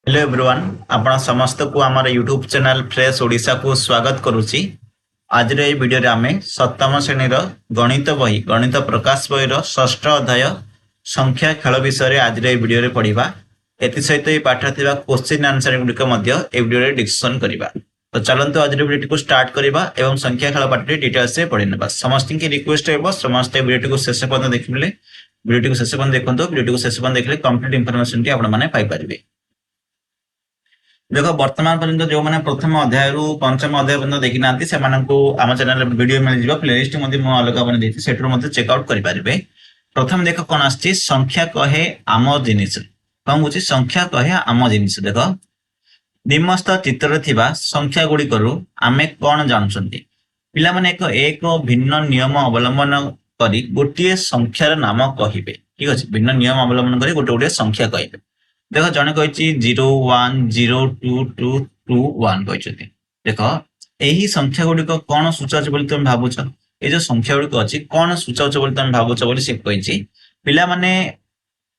Hello everyone आपण समस्त को आमर यूट्यूब चैनल फ्रेश ओडिशा को स्वागत करुच्ची। आज ये वीडियो रे आमे सप्तम श्रेणी गणित बही गणित प्रकाश बही षष्ठ अध्याय संख्या खेल विषय रे आज ये वीडियो रे पढ़िबा। एति सहित ये पाठ थिबा क्वेश्चन आंसर गुडिक मध्य ए वीडियो रे डिस्कशन करिबा। तो चलंतु आज वीडियो को स्टार्ट करिबा एवं संख्या खेल पाठ रे डिटेल्स से पढ़ि नेबा। समस्त की रिक्वेस्ट हेबो समस्त वीडियो को शेष पर्यंत देखिले वीडियो को शेष पर्यंत देखंतु। वीडियो को शेष पर्यंत देखले कंप्लीट इंफॉर्मेशन टी आपण माने पाई परिबे। देख वर्तमान पर्यंत जो मैंने प्रथम अध्याय रु पंचम अध्याय पर्यंत देखी ना से आम चैनल वीडियो मिल प्लेलिस्ट अलग बने से चेकआउट करेंगे। प्रथम देख कौन आसी संख्या कहे आम जिनिस कौन कह संख्या कहे आम जिनिस। देख निम्नस्थ चित्र थिबा संख्या गुड़िक आम कौन जानते पिला माने एक भिन्न नियम अवलंबन करी गोटे संख्यार नाम कहे। ठीक अच्छे भिन्न नियम अवलंबन करी गोटे गोटे संख्या कहे। देख जने कही 0 1 0 2 2 2 1 कहते। देख यही संख्या गुड़िक कौन सूचाऊच बोली तुम भावुच ये जो संख्या गुड़िक अच्छी कौन सूचाऊच बोली तुम भावुच बोली से कही पिला माने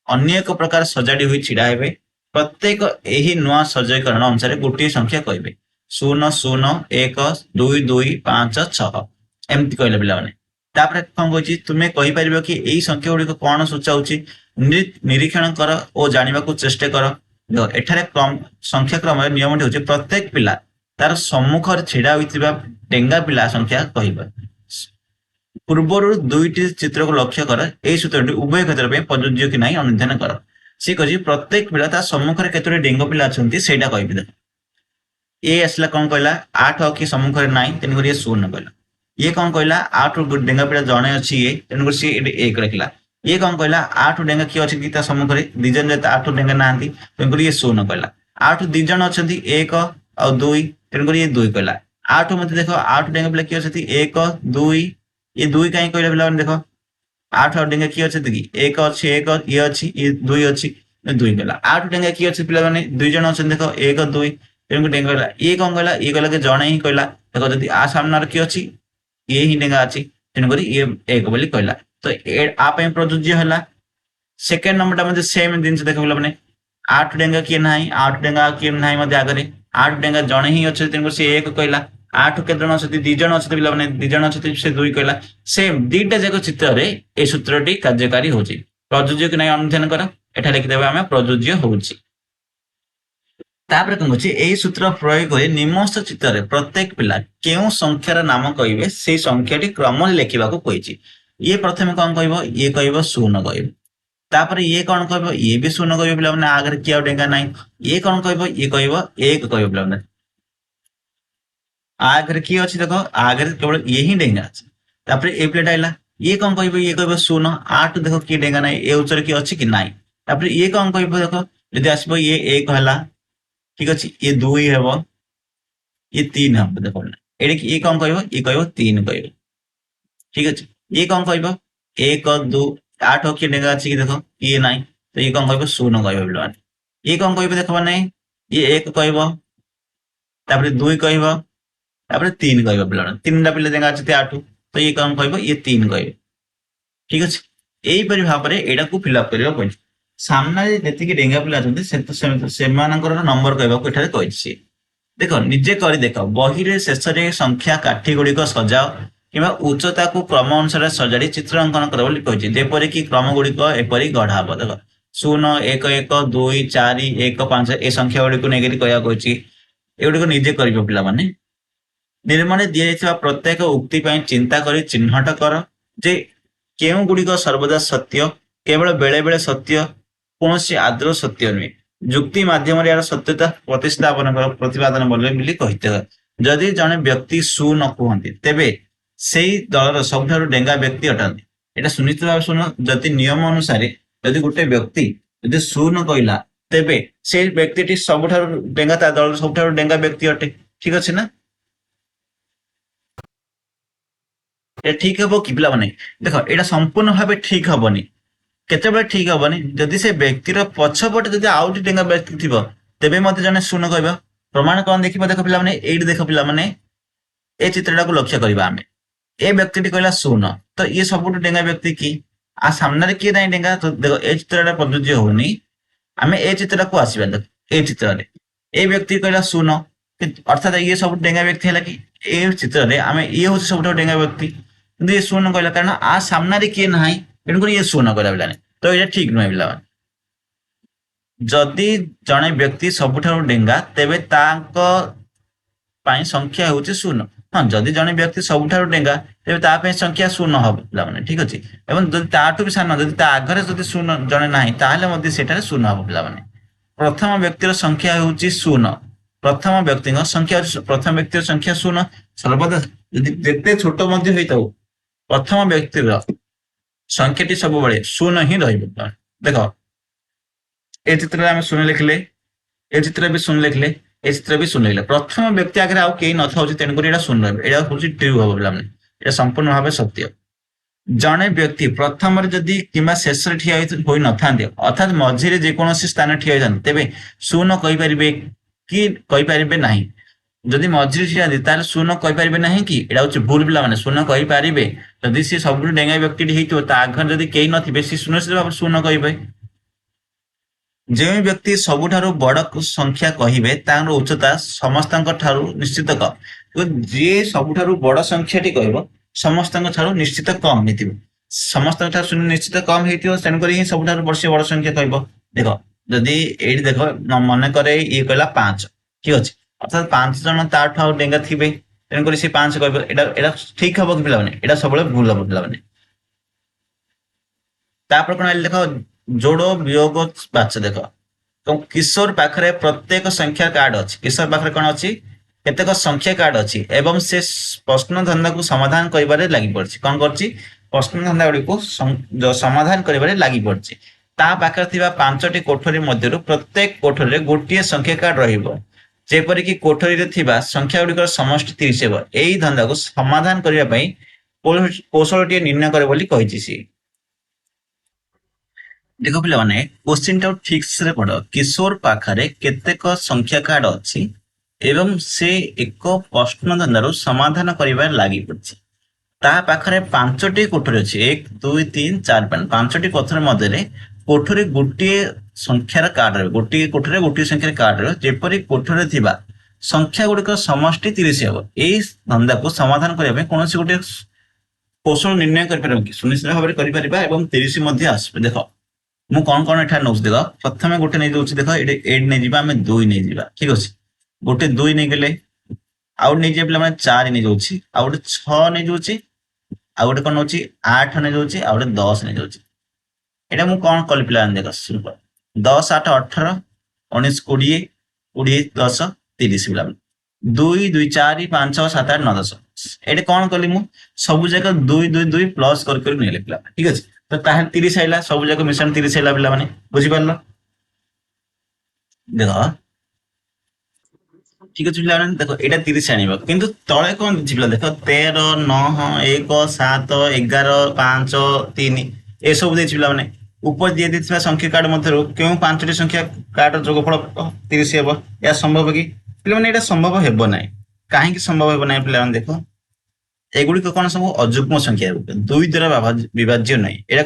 अन्य एक प्रकार सजाड़ी हुई छिड़ा हेबे। प्रत्येक यही नुआ सजयकरण अनुसार गोटे संख्या कहे 0 0 1 2 2 5 6 एमती कहले पिला माने। तापर कौन कही तुम्हें कहीपर कि यही संख्या गुड़िक कौन सूचाऊच निरीक्षण कर और जानवा को चेष्टा कर। एठारे क्रम संख्या क्रम नियम हूँ प्रत्येक पिला तार सम्मुख छिड़ा होता डेंगा पिला संख्या कह। पूर्वर दुईटी चित्र को लक्ष्य कर यही सूत्र उभय क्षेत्र में प्रযোज्य कि नहीं अनुधान कर। सी कह प्रत्येक पिला तार सम्मुख केतोटी डेंग पिला अच्छा से कह। ये आसला कौन कहला 8 कि सम्मुख ना तेणुक ये 0 कहला। ये कौन कहला 8 डेंगा पिला जड़े अच्छी ये तेणुक सी 1 रखला। ये कौन कहला 8 डेंगा किए अच्छे कि सम्मुख दी जन 8 डेंगा ना तेणुक ये 0 कहला। 8 दी जन अच्छा 1 और 2 तेणुक ये 2 कहला। 8 मत देख 8 डेंगा पिला किए अच्छे 1 2 ये 2 कहीं कहला पिला देख 8 और डेंगा किए अच्छे कि 1 अच्छी 1 ये अच्छी ये 2 अच्छी 2 कहला। 8 डेंगा किए अच्छे पिला मैंने 2 जन अच्छे देख 1 2 तेणुक डेंगा कहला। ये कौन कहला ये कहला कि जड़े ही कहला देख जब आ सामने किए अच्छी ये ही डेंगा अच्छी तेणुक ये 1 बोली कहला। तो आप प्रযোज्य है। सेकेंड नंबर टा सेम जिन देख मैंने 8 डेंगा किए ना 8 डेंगा किए ना आगे 8 डेंगा जड़े ही अच्छे तेणुक सी 1 कहला। 8 के जन अच्छे 2 जन अच्छे पिला 2 जन अच्छे से 2 कहला। सेम दीटा जाक चित्र ये सूत्रटी कार्यकारी हो प्रযোज्य कि नहीं अनुधान कर एटा लिखिदेवे आम प्रযোज्य हो। तापर कौन कहे यही सूत्र प्रयोग कर निम्नस्थ चित्र प्रत्येक पिला क्यों संख्यार नाम कहे से संख्याटी क्रम लिखा कही। ये प्रथम कौन कह ये कह 0 कह। तापर ये कौन कह ये भी 0 कह पिला मैंने आगे किए डेंगा ना। ये कौन कह ये कह 1 कह पिला मैंने आगे किए अच्छे देख आगे केवल ये ही डेंगा अच्छे। तापर ये पिलाटा है ये कौन कह ये कह 0 8 देख किए डेंगा ना ये उच्चर किए अच्छे कि ना। तापर ये कौन कह देख जब आसब ये 1 है ठीक अच्छे ये 2 हे ये 3 हम देख ये कौन कह ये कह 3 कह। ठीक अच्छे ये कौन कह 1 2 8 किए डेंगा अच्छी कि देख ये ना तो ये कौन कह 0 कह पे। ये कौन कह देख ना ये 1 कह 2 कह 3 कह पे 3टा पिला डेंगा अच्छे 8 तो ये कौन कह ये 3 कह। ठीक अच्छे यहीपरि भाव में यहाँ को फिलअप करने सामने जी डेंगा पिला से नंबर कहवाक कही। देख निजे कर देख बही शेष संख्या काठी गुड़िक सजाओ कि उच्चता को क्रम अनुसार सजाड़ी चित्र अंकन कर जेपरिक क्रम गुड़िक एपरी गढ़ा हम। देख 0 1 1 2 4 1 5 ए संख्या गुड़िक नहीं कही एगुड़िक निजे कर पिला माने निर्माण दि जाइए प्रत्येक उक्ति चिंता कर चिन्हट कर जे केउ गुड़िक सर्वदा सत्य केवल बेले बेले सत्य कौन आदर सत्य नुहे जुक्ति मध्यम यार सत्यता प्रतिस्थापन प्रतिपादन बोली कहते हैं। जदि जड़े व्यक्ति सु न कहते तेबे से दलर सब डेंगा व्यक्ति अटंती। यहाँ सुनिश्चित भाव शुण जदि नियम अनुसार जदि गोटे व्यक्ति जदि सु न कहला तेबे से व्यक्ति सब डेंगा दल सब डेंगा व्यक्ति अटे। ठीक अच्छे ना ठीक हम कि पिला माने देख यहाँ संपूर्ण भाव ठीक हेनी केते ठीक हेनी जदि से व्यक्तिर पछपटे जदि आउट डेंगा व्यक्ति थी तेबे मत जने 0 कह प्रमाण कौन देखा देख पिला माने ये देख पिला माने ए चित्रटा को लक्ष्य करवा आम ए व्यक्ति कहला 0 तो ये सब डेंगा व्यक्ति की आ सामने किए ना डेंगा तो देख ए चित्रटा प्रযোज्य होनी आम ए चित्र को आसवा। देख ए चित्र रे ए व्यक्ति कहला शून्य अर्थात ये सब डेंगा व्यक्ति है कि ए चित्र रे आम ये हूँ सब डेंगा व्यक्ति किंतु ये शून्य कहला कारण आ सामने किए ना तेणुक ये शून्य कहला पिलाने तो ये ठीक नुहे पिला जदि जड़े व्यक्ति सबुठारु डेंगा तेबे तांको ପାଇଁ ସଂଖ୍ୟା ହେଉଛି ଶୂନ ହଁ ଯଦି ଜଣେ ବ୍ୟକ୍ତି ସବୁଠାରୁ ଡେଙ୍ଗା ତେବେ ତା ପାଇଁ ସଂଖ୍ୟା ଶୂନ ହବ ପିଲାମାନେ ଠିକ ଅଛି ଏବଂ ଯଦି ତାଠୁ ବି ସାନ ଯଦି ତା ଆଗରେ ଯଦି ଶୂନ ଜଣେ ନାହିଁ ତାହେଲେ ମଧ୍ୟ ସେଠାରେ ଶୂନ ହବ ପିଲାମାନେ ପ୍ରଥମ ବ୍ୟକ୍ତିର ସଂଖ୍ୟା ହେଉଛି ଶୂନ ପ୍ରଥମ ବ୍ୟକ୍ତିଙ୍କ ସଂଖ୍ୟା ପ୍ରଥମ ବ୍ୟକ୍ତିର ସଂଖ୍ୟା ଶୂନ ସର୍ବଦା ଯଦି ଯେତେ ଛୋଟ ମଧ୍ୟ ହେଇଥାଉ ପ୍ରଥମ ବ୍ୟକ୍ତିର ସଂଖ୍ୟାଟି ସବୁବେଳେ ଶୂନ ହିଁ ରହିବ ଦେଖ ଏ ଚିତ୍ରରେ ଆମେ ଶୂନ ଲେଖିଲେ ଏ ଚିତ୍ରରେ ବି ଶୂନ ଲେଖିଲେ ଏ ଚିତ୍ର ବି ଶୂନ ଲେଖିଲେ ପ୍ରଥମ ବ୍ୟକ୍ତି ଆଗରେ ଆଉ କେହି ନଥାଉଛି ତେଣୁକରି ଏଇଟା ଶୂନ ରହିବ ଏଇଟା ହେଉଛି ଟ୍ରୁ ହବ ପିଲାମାନେ ଏଇଟା ସମ୍ପୂର୍ଣ୍ଣ ଭାବେ ସତ୍ୟ ଜଣେ ବ୍ୟକ୍ତି ପ୍ରଥମରେ ଯଦି କିମ୍ବା ଶେଷରେ ଠିଆ ହୋଇନଥାନ୍ତି ଅର୍ଥାତ୍ ମଝିରେ ଯେକୌଣସି ସ୍ଥାନ ଠିଆ ହୋଇଥାନ୍ତି ତେବେ ଶୂନ କହିପାରିବେ କି କହିପାରିବେ ନାହିଁ ଯଦି ମଝିରେ ଠିଆ ତାହେଲେ ଶୂନ କହିପାରିବେ ନାହିଁ କି ଏଇଟା ହେଉଛି ଭୁଲ ପିଲାମାନେ ଶୂନ କହିପାରିବେ ଯଦି ସେ ସବୁଠୁ ଡେଙ୍ଗା ବ୍ୟକ୍ତିଟି ହେଇଥିବ ତା ଆଗରେ ଯଦି କେହି ନଥିବେ ସେ ସୁନିଶ୍ଚିତ ଭାବରେ ଶୂନ କହିବେ ଯେଉଁ ବ୍ୟକ୍ତି ସବୁଠାରୁ ବଡ ସଂଖ୍ୟା କହିବେ ତାଙ୍କର ଉଚ୍ଚତା ସମସ୍ତଙ୍କ ଠାରୁ ନିଶ୍ଚିତ କମ ଯିଏ ସବୁଠାରୁ ବଡ ସଂଖ୍ୟାଟି କହିବ ସମସ୍ତଙ୍କ ଠାରୁ ନିଶ୍ଚିତ କମ ହେଇଥିବ ସମସ୍ତଙ୍କ ଠାରୁ ନିଶ୍ଚିତ କମ ହେଇଥିବ ତେଣୁକରି ହିଁ ସବୁଠାରୁ ବଡ ସଂଖ୍ୟା କହିବ ଦେଖ ଯଦି ଏଇଠି ଦେଖ ମନେକରେ ଇଏ କହିଲା 5 ଠିକ ଅଛି ଅର୍ଥାତ୍ 5 ଜଣ ତାଠୁ ଆଉ ଡେଙ୍ଗା ଥିବେ ତେଣୁକରି ସେ 5 କହିବ ଏଇଟା ଠିକ ହବ କି ପିଲାମାନେ ଏଇଟା ସବୁବେଳେ ଭୁଲ ହବ ପିଲାମାନେ ତାପରେ କଣ ଦେଖ जोड़ वियोग बाच देख तो किशोर पाखरे प्रत्येक संख्या कार्ड अच्छी किशोर पाखरे कौन अच्छी केतेक संख्या कार्ड अच्छी एवं से प्रश्न धंदा को समाधान करिबारे लागि पड़छि कौन करछि प्रश्न धंदा गुडी को समाधान करिबारे लागि पड़छि ता पाखरे थिबा 5टी कोठरी मध्यरु प्रत्येक कोठरी गोटिए संख्या कार्ड रहिबो जेपरि कि कोठरी रे थिबा संख्या गुडी समष्टि 30 हेबो एई धंदा को समाधान करिया पई कौशलटी निर्णय करे बोली कहिछि सी देख पे क्वेश्चन टा ठीक से पढ़ किशोर पाखरे केतेक संख्या कार्ड अच्छी एवं से एक प्रश्न धंदार समाधान कर लगी पड़ी ता पाखरे 5टी कोठरी अच्छी 1 2 3 4 5टी कोठरी मध्य कोठरी गोटे संख्यार कार्ड रही गोटे कोठरी गोटे संख्यार कार्ड रही जेपरी कोठरी थिबा संख्या गुड़िक समष्टि 30 हम यही धंदा को समाधान करने कौन गोटे कौशल निर्णय कर सुनिश्चित भाव में 30 आसपे देख मु कौन कौन एठा नौच देख प्रथम गोटे नहीं जाऊँ देख ये 8 नहीं जावा आम 2 नहीं जावा ठीक अच्छे गोटे 2 नहीं गले आउ नहीं जाए पे 4 नहीं जाऊँ आउ गोटे 6 नहीं जाऊँ आउ गोटे कौन नौ 8 नहीं जाऊँ आउ गोटे 10 नहीं जाऊँ यहाँ मुझे कौन कल पे देख 10 8 18 19 20 20 10 30 पे 2 2 4 5 6 7 8 9 10 ये कौन कली मु सब जगह 2 2 2 प्लस कर नहीं पे ठीक अच्छे तो ताहे 30 आइला सब जगह मिशन 30 आइला पिला माने बुझी पारलो देखो ठीक अछि पिला माने देखो एटा 30 आनिबो किंतु तळे कोन दिछि पिला देखो 13 9 1 7 11 5 3 ए सब दिछि पिला माने ऊपर दिए दिथिबा संख्या कार्ड मध्यरु केउ 5टी संख्या कार्ड जोगफल 30 हेबो या संभव कि पिला माने एटा संभव हेबो नै काहे कि संभव हेबो नै पिला माने देखो एगुडी को कोन सब अजुग्म संख्या 2 द्वारा विभाज्य नै